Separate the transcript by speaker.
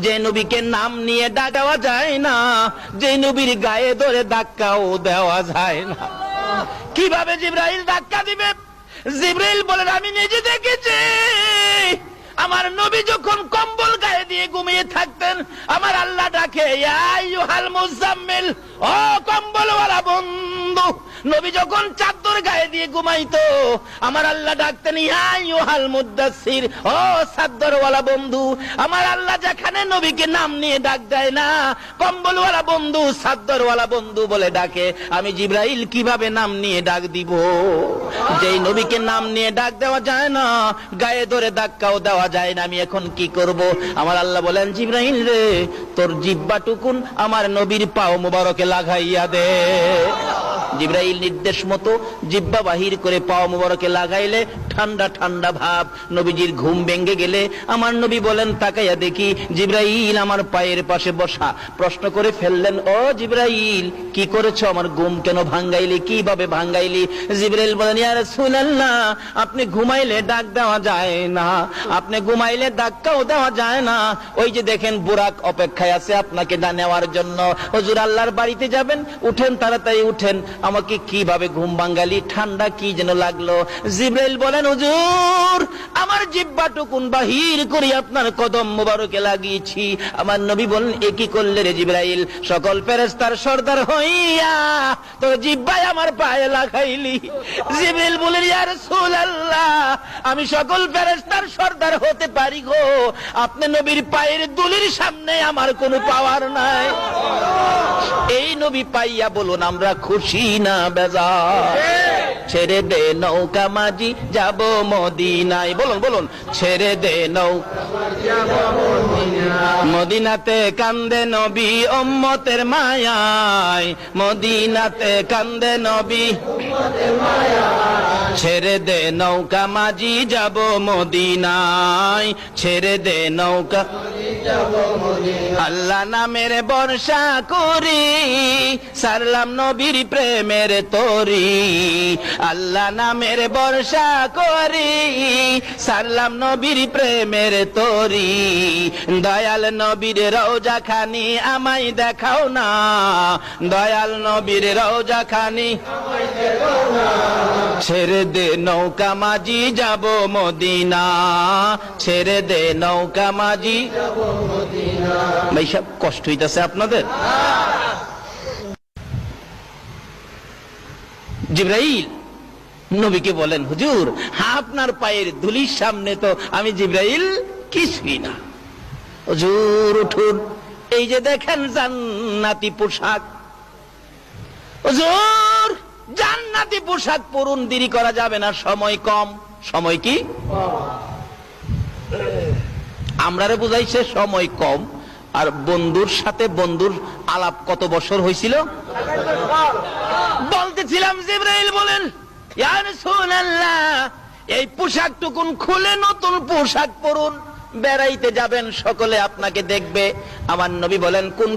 Speaker 1: যে নবীকে নাম নিয়ে ডাক দেওয়া যায় না, যে নবীর গায়ে ধরে ধাক্কাও দেওয়া যায় না। কিভাবে জিবরাইল ধাক্কা দিবে? জিবরাইল বলেন, আমি নিজে দেখেছি আমার নবী যখন কম্বল গায়ে দিয়ে ঘুমিয়ে থাকতেন, আমার আল্লাহ ডাকে, ইয়া আইয়ুহাল মুজাম্মিল, ও কম্বলওয়ালা বন্ধু। নবী যখন চাদর গায়ে দিয়ে ঘুমাইতো, আমার আল্লাহ ডাকতেন, ইয়া আইয়ুহাল মুদাসসির, ও চাদরওয়ালা বন্ধু। আমার আল্লাহ যেখানে নবীকে নাম নিয়ে ডাক দেয় না, কম্বলওয়ালা বন্ধু, চাদরওয়ালা বন্ধু বলে ডাকে, আমি জিবরাইল কিভাবে নাম নিয়ে ডাক দিব? যেই নবীকে নাম নিয়ে ডাক দেওয়া যায় না, গায়ে ধরে ধাক্কাও দেওয়া যায় না, আমি এখন কি করব? আমার আল্লাহ বলেন, জিবরাইল রে, তোর জিহ্বাটুকুন আমার নবীর পাও মুবারকে লাগাইয়া দে। জিবরাইল নির্দেশ মতো জিহ্বা বাহির করে পাও মুবারকে লাগাইলে ঠান্ডা ঠান্ডা ভাব। নবীজির ঘুম ভেঙে গেলে আমার নবী বলেন, তাকাইয়া দেখি জিবরাইল আমার পায়ের পাশে বসা। প্রশ্ন করে ফেললেন, ও জিবরাইল, কি করেছো? আমার ঘুম কেন ভাঙ্গাইলি? কিভাবে ভাঙ্গাইলি? জিবরাইল বলেন, ইয়া রাসূলুল্লাহ, আপনি ঘুমাইলে ডাক দেওয়া যায় না, আপনি ঘুমাইলে ধাক্কাও দেওয়া যায় না। ওই যে দেখেন বুরাক অপেক্ষায় আছে আপনাকে নেওয়ার জন্য। হুজুর আল্লাহর বাড়িতে যাবেন, উঠেন, তাড়াতাড়ি উঠেন। আমাকে কিভাবে ঘুম ভাঙ্গালি? ঠান্ডা কি যেন লাগলো। জিবরাইল বলেন, হুজুর আমার জিহ্বাটুকুন বাহির করে আপনার কদম মুবারকে লাগিয়েছি। আমার নবী বলেন, এ কি করলে রে জিবরাইল? সকল ফেরেশতার সর্দার হইয়া তো জিহ্বায় আমার পায়ে লাগাইলি। জিবরাইল বলেন, ইয়া রাসূলুল্লাহ, আমি সকল ফেরেশতার সর্দার হতে পারি গো, আপনি নবীর পায়ের দুলির সামনে আমার কোনো পাওয়ার নাই। এই নবী পাইয়া বলুন আমরা খুশি না বেজার? ছেড়ে দে নৌকা মাঝি যাব মদিনায়। বলুন বলুন, ছেড়ে দে নৌকা মদিনাতে কান্দে নবী উম্মতের মায়ায়, মদিনাতে কান্দে নবী। ছেড়ে দে নৌকা মাঝি যাব মদিনায়, ছেড়ে দে নৌকা। আল্লাহ নামের বর্ষা করি, সারলাম নবীর প্রেমের তরি। আল্লাহ নামের বর্ষা করি, সারলাম নবীর প্রেমের তরি। দয়াল নবীর রওজা খানি আমায় দেখাও না, দয়াল নবীর রওজা খানি। ছেড়ে দে নৌকা মাঝি যাব মদিনা, ছেড়ে দে নৌকা মাঝি। ভাই সব কষ্ট হইতেছে আপনাদের? জিবরাইল নবীকে বলেন, হুজুর আপনার পায়ের ধুলির সামনে তো আমি জিবরাইল কিছুই না। হুজুর উঠুন, এই যে দেখেন জান্নাতি পোশাক। হুজুর জান্নাতি পোশাক পরুন, দেরি করা যাবে না, সময় কম। সময় কি? আমরারে বুঝাইছে সময় কম। আর বন্ধুর সাথে বন্ধুর আলাপ কত বছর হয়েছিল? বলতেছিলাম, জিবরাইল বলেন, ইয়া রাসূলুল্লাহ, এই পোশাকটুকুন খুলে নতুন পোশাক পরুন, বেড়াইতে যাবেন, সকলে আপনাকে দেখবে। আমার নবী বলেন, কোন